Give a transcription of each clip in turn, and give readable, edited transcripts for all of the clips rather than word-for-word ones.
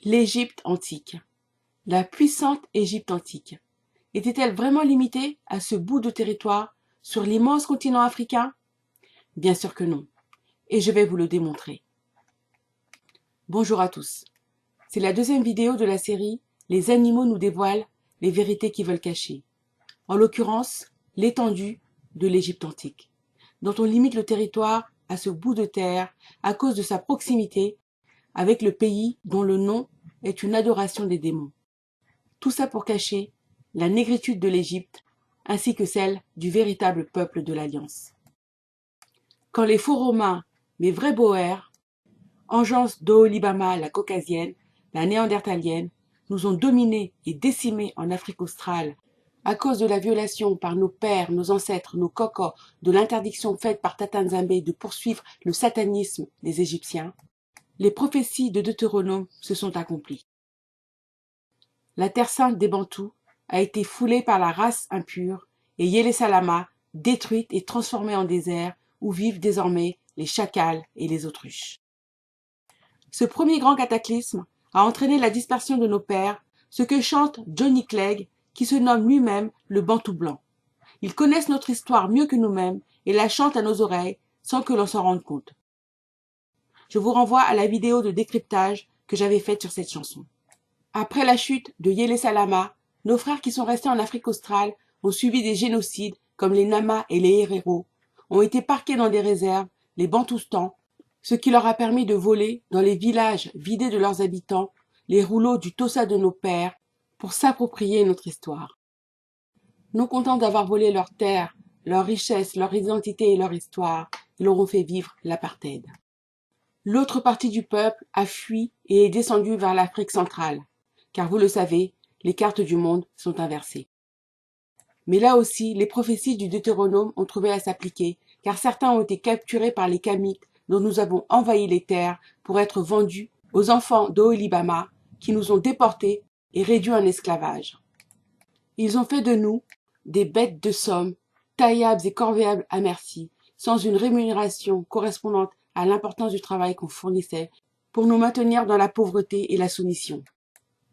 L'Égypte antique. La puissante Égypte antique. Était-elle vraiment limitée à ce bout de territoire sur l'immense continent africain? Bien sûr que non, et je vais vous le démontrer. Bonjour à tous. C'est la deuxième vidéo de la série « Les animaux nous dévoilent les vérités qu'ils veulent cacher ». En l'occurrence, l'étendue de l'Égypte antique, dont on limite le territoire à ce bout de terre à cause de sa proximité avec le pays dont le nom est une adoration des démons. Tout ça pour cacher la négritude de l'Égypte ainsi que celle du véritable peuple de l'Alliance. Quand les faux Romains, mes vrais Boers, engeance d'Oholibama la caucasienne, la néandertalienne, nous ont dominés et décimés en Afrique australe à cause de la violation par nos pères, nos ancêtres, nos cocos, de l'interdiction faite par Tata Nzambé de poursuivre le satanisme des Égyptiens, les prophéties de Deutéronome se sont accomplies. La terre sainte des Bantous a été foulée par la race impure et Yélé Salama détruite et transformée en désert où vivent désormais les chacals et les autruches. Ce premier grand cataclysme a entraîné la dispersion de nos pères, ce que chante Johnny Clegg, qui se nomme lui-même le Bantou blanc. Ils connaissent notre histoire mieux que nous-mêmes et la chantent à nos oreilles sans que l'on s'en rende compte. Je vous renvoie à la vidéo de décryptage que j'avais faite sur cette chanson. Après la chute de Yélé Salama, nos frères qui sont restés en Afrique australe ont subi des génocides comme les Nama et les Herero, ont été parqués dans des réserves, les Bantoustans, ce qui leur a permis de voler dans les villages vidés de leurs habitants les rouleaux du Tossa de nos pères pour s'approprier notre histoire. Non contents d'avoir volé leurs terres, leurs richesses, leur identité et leur histoire, ils leur ont fait vivre l'apartheid. L'autre partie du peuple a fui et est descendue vers l'Afrique centrale, car vous le savez, les cartes du monde sont inversées. Mais là aussi, les prophéties du Deutéronome ont trouvé à s'appliquer, car certains ont été capturés par les Kamites dont nous avons envahi les terres pour être vendus aux enfants d'Oholibama qui nous ont déportés et réduits en esclavage. Ils ont fait de nous des bêtes de somme, taillables et corvéables à merci, sans une rémunération correspondante à l'importance du travail qu'on fournissait pour nous maintenir dans la pauvreté et la soumission.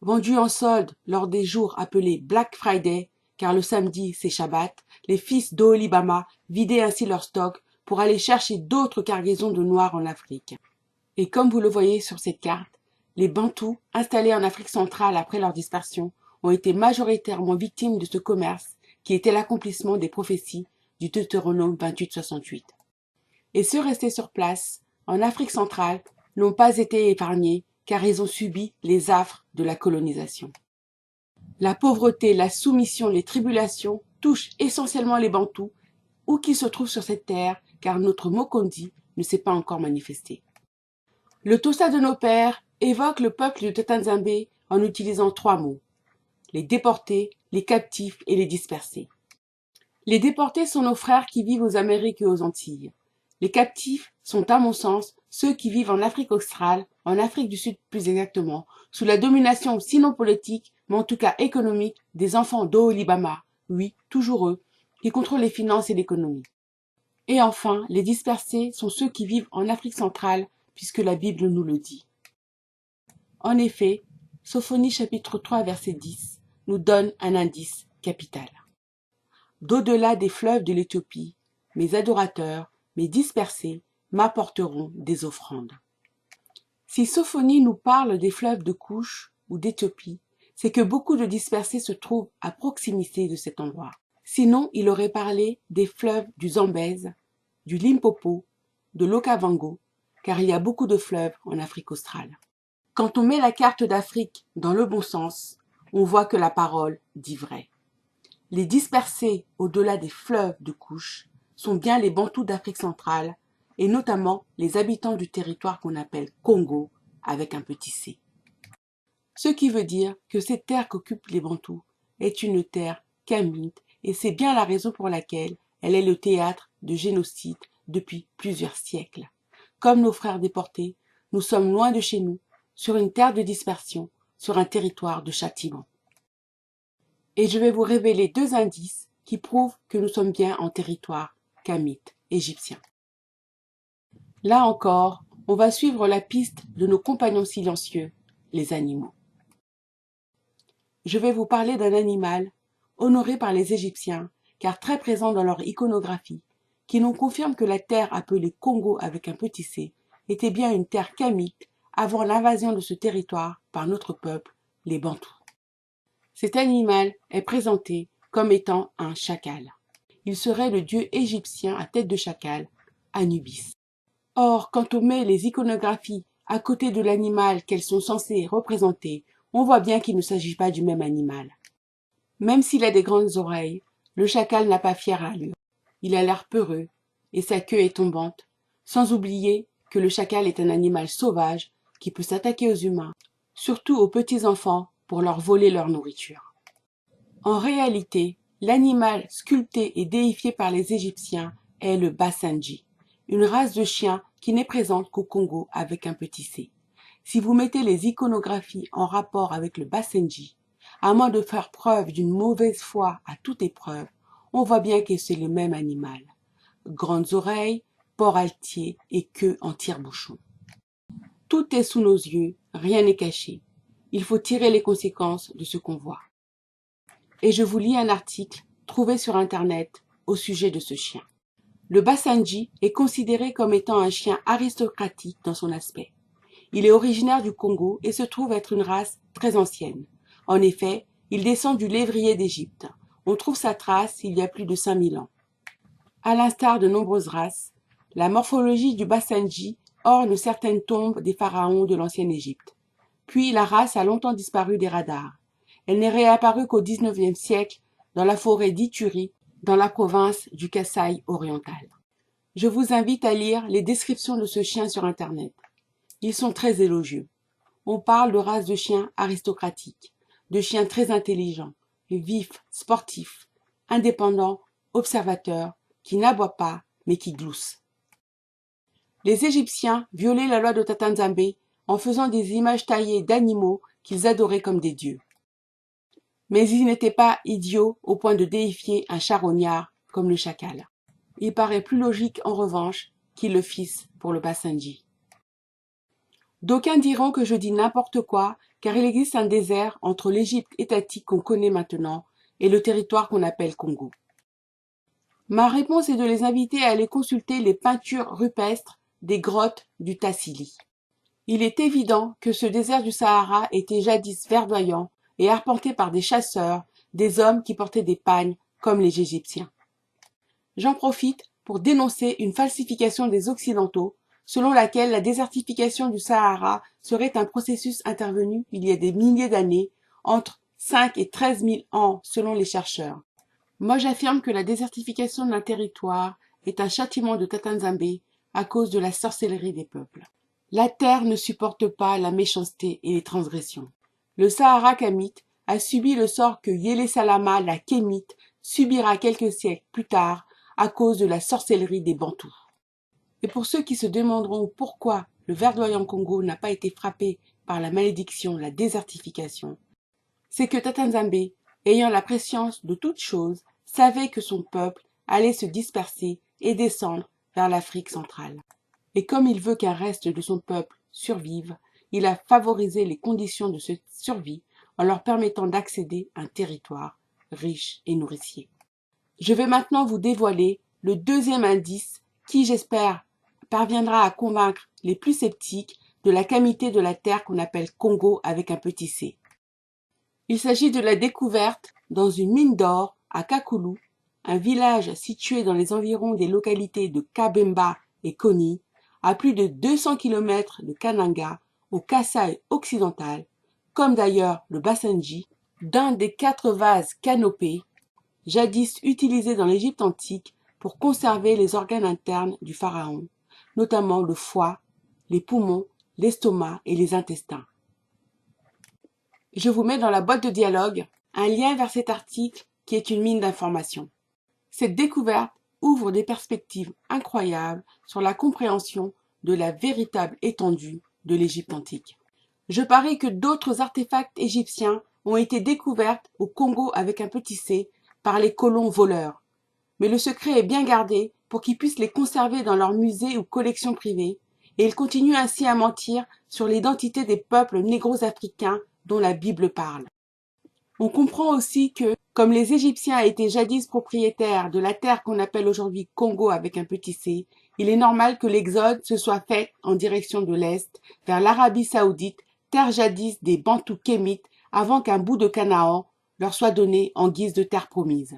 Vendus en solde lors des jours appelés Black Friday, car le samedi c'est Shabbat, les fils d'Oholibama vidaient ainsi leur stock pour aller chercher d'autres cargaisons de noirs en Afrique. Et comme vous le voyez sur cette carte, les Bantous, installés en Afrique centrale après leur dispersion, ont été majoritairement victimes de ce commerce qui était l'accomplissement des prophéties du Deutéronome 28-68. Et ceux restés sur place, en Afrique centrale, n'ont pas été épargnés car ils ont subi les affres de la colonisation. La pauvreté, la soumission, les tribulations touchent essentiellement les Bantous, où qu'ils se trouvent sur cette terre, car notre Mokondi ne s'est pas encore manifesté. Le Tossa de nos pères évoque le peuple de Tata Nzambé en utilisant 3 mots: les déportés, les captifs et les dispersés. Les déportés sont nos frères qui vivent aux Amériques et aux Antilles. Les captifs sont, à mon sens, ceux qui vivent en Afrique australe, en Afrique du Sud plus exactement, sous la domination sinon politique, mais en tout cas économique, des enfants d'Oholibama, oui, toujours eux, qui contrôlent les finances et l'économie. Et enfin, les dispersés sont ceux qui vivent en Afrique centrale, puisque la Bible nous le dit. En effet, Sophonie chapitre 3 verset 10 nous donne un indice capital. D'au-delà des fleuves de l'Éthiopie, mes adorateurs, mes dispersés, m'apporteront des offrandes. Si Sophonie nous parle des fleuves de Couche ou d'Éthiopie, c'est que beaucoup de dispersés se trouvent à proximité de cet endroit. Sinon, il aurait parlé des fleuves du Zambèze, du Limpopo, de l'Okavango, car il y a beaucoup de fleuves en Afrique australe. Quand on met la carte d'Afrique dans le bon sens, on voit que la parole dit vrai. Les dispersés au-delà des fleuves de Couche sont bien les Bantous d'Afrique centrale, et notamment les habitants du territoire qu'on appelle Congo, avec un petit c. Ce qui veut dire que cette terre qu'occupent les Bantous est une terre kamite, et c'est bien la raison pour laquelle elle est le théâtre de génocides depuis plusieurs siècles. Comme nos frères déportés, nous sommes loin de chez nous, sur une terre de dispersion, sur un territoire de châtiment. Et je vais vous révéler 2 indices qui prouvent que nous sommes bien en territoire kamite égyptien. Là encore, on va suivre la piste de nos compagnons silencieux, les animaux. Je vais vous parler d'un animal honoré par les Égyptiens, car très présent dans leur iconographie, qui nous confirme que la terre appelée Congo avec un petit c était bien une terre kamite avant l'invasion de ce territoire par notre peuple, les Bantous. Cet animal est présenté comme étant un chacal. Il serait le dieu égyptien à tête de chacal, Anubis. Or, quand on met les iconographies à côté de l'animal qu'elles sont censées représenter, on voit bien qu'il ne s'agit pas du même animal. Même s'il a des grandes oreilles, le chacal n'a pas fière allure. Il a l'air peureux et sa queue est tombante, sans oublier que le chacal est un animal sauvage qui peut s'attaquer aux humains, surtout aux petits enfants pour leur voler leur nourriture. En réalité, l'animal sculpté et déifié par les Égyptiens est le Basenji, une race de chiens qui n'est présente qu'au Congo avec un petit c. Si vous mettez les iconographies en rapport avec le Basenji, à moins de faire preuve d'une mauvaise foi à toute épreuve, on voit bien que c'est le même animal. Grandes oreilles, port altier et queue en tire-bouchon. Tout est sous nos yeux, rien n'est caché. Il faut tirer les conséquences de ce qu'on voit. Et je vous lis un article trouvé sur Internet au sujet de ce chien. Le Basenji est considéré comme étant un chien aristocratique dans son aspect. Il est originaire du Congo et se trouve être une race très ancienne. En effet, il descend du lévrier d'Égypte. On trouve sa trace il y a plus de 5000 ans. À l'instar de nombreuses races, la morphologie du Basenji orne certaines tombes des pharaons de l'ancienne Égypte. Puis la race a longtemps disparu des radars. Elle n'est réapparue qu'au XIXe siècle dans la forêt d'Ituri, dans la province du Kasaï oriental. Je vous invite à lire les descriptions de ce chien sur Internet. Ils sont très élogieux. On parle de race de chiens aristocratiques, de chiens très intelligents, vifs, sportifs, indépendants, observateurs, qui n'aboient pas, mais qui gloussent. Les Égyptiens violaient la loi de Tatanzambé en faisant des images taillées d'animaux qu'ils adoraient comme des dieux. Mais ils n'étaient pas idiots au point de déifier un charognard comme le chacal. Il paraît plus logique en revanche qu'ils le fissent pour le Basenji. D'aucuns diront que je dis n'importe quoi, car il existe un désert entre l'Égypte étatique qu'on connaît maintenant et le territoire qu'on appelle Congo. Ma réponse est de les inviter à aller consulter les peintures rupestres des grottes du Tassili. Il est évident que ce désert du Sahara était jadis verdoyant et arpenté par des chasseurs, des hommes qui portaient des pagnes comme les Égyptiens. J'en profite pour dénoncer une falsification des Occidentaux selon laquelle la désertification du Sahara serait un processus intervenu il y a des milliers d'années, entre 5 et 13 000 ans selon les chercheurs. Moi j'affirme que la désertification d'un territoire est un châtiment de Tatanzambé à cause de la sorcellerie des peuples. La terre ne supporte pas la méchanceté et les transgressions. Le Sahara kamite a subi le sort que Yélé Salama, la kémite, subira quelques siècles plus tard à cause de la sorcellerie des Bantous. Et pour ceux qui se demanderont pourquoi le verdoyant Congo n'a pas été frappé par la malédiction, la désertification, c'est que Tatanzambé, ayant la prescience de toute chose, savait que son peuple allait se disperser et descendre vers l'Afrique centrale. Et comme il veut qu'un reste de son peuple survive, il a favorisé les conditions de cette survie en leur permettant d'accéder à un territoire riche et nourricier. Je vais maintenant vous dévoiler le deuxième indice qui, j'espère, parviendra à convaincre les plus sceptiques de la camité de la terre qu'on appelle Congo avec un petit c. Il s'agit de la découverte dans une mine d'or à Kakulu, un village situé dans les environs des localités de Kabemba et Koni, à plus de 200 km de Kananga, au Kasaï occidental, comme d'ailleurs le Basenji, d'un des 4 vases canopés, jadis utilisés dans l'Égypte antique pour conserver les organes internes du pharaon, notamment le foie, les poumons, l'estomac et les intestins. Je vous mets dans la boîte de dialogue un lien vers cet article qui est une mine d'informations. Cette découverte ouvre des perspectives incroyables sur la compréhension de la véritable étendue de l'Égypte antique. Je parie que d'autres artefacts égyptiens ont été découverts au Congo avec un petit c par les colons voleurs. Mais le secret est bien gardé pour qu'ils puissent les conserver dans leurs musées ou collections privées, et ils continuent ainsi à mentir sur l'identité des peuples négro-africains dont la Bible parle. On comprend aussi que, comme les Égyptiens étaient jadis propriétaires de la terre qu'on appelle aujourd'hui Congo avec un petit c, il est normal que l'exode se soit fait en direction de l'Est, vers l'Arabie saoudite, terre jadis des Bantous kémites, avant qu'un bout de Canaan leur soit donné en guise de terre promise.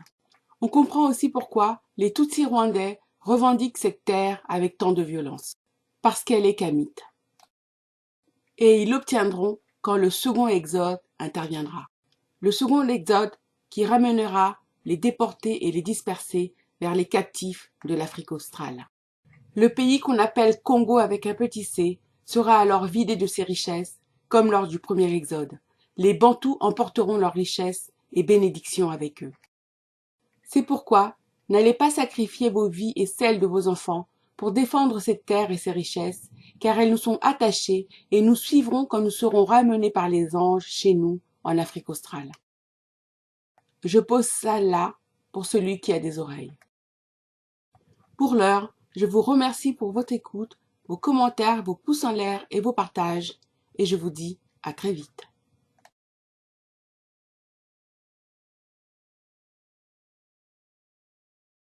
On comprend aussi pourquoi les Tutsis rwandais revendiquent cette terre avec tant de violence. Parce qu'elle est kamite. Et ils l'obtiendront quand le second exode interviendra. Le second exode qui ramènera les déportés et les dispersés vers les captifs de l'Afrique australe. Le pays qu'on appelle Congo avec un petit c sera alors vidé de ses richesses, comme lors du premier exode. Les Bantous emporteront leurs richesses et bénédictions avec eux. C'est pourquoi, n'allez pas sacrifier vos vies et celles de vos enfants pour défendre cette terre et ses richesses, car elles nous sont attachées et nous suivront quand nous serons ramenés par les anges chez nous en Afrique australe. Je pose ça là pour celui qui a des oreilles. Pour l'heure, je vous remercie pour votre écoute, vos commentaires, vos pouces en l'air et vos partages, et je vous dis à très vite.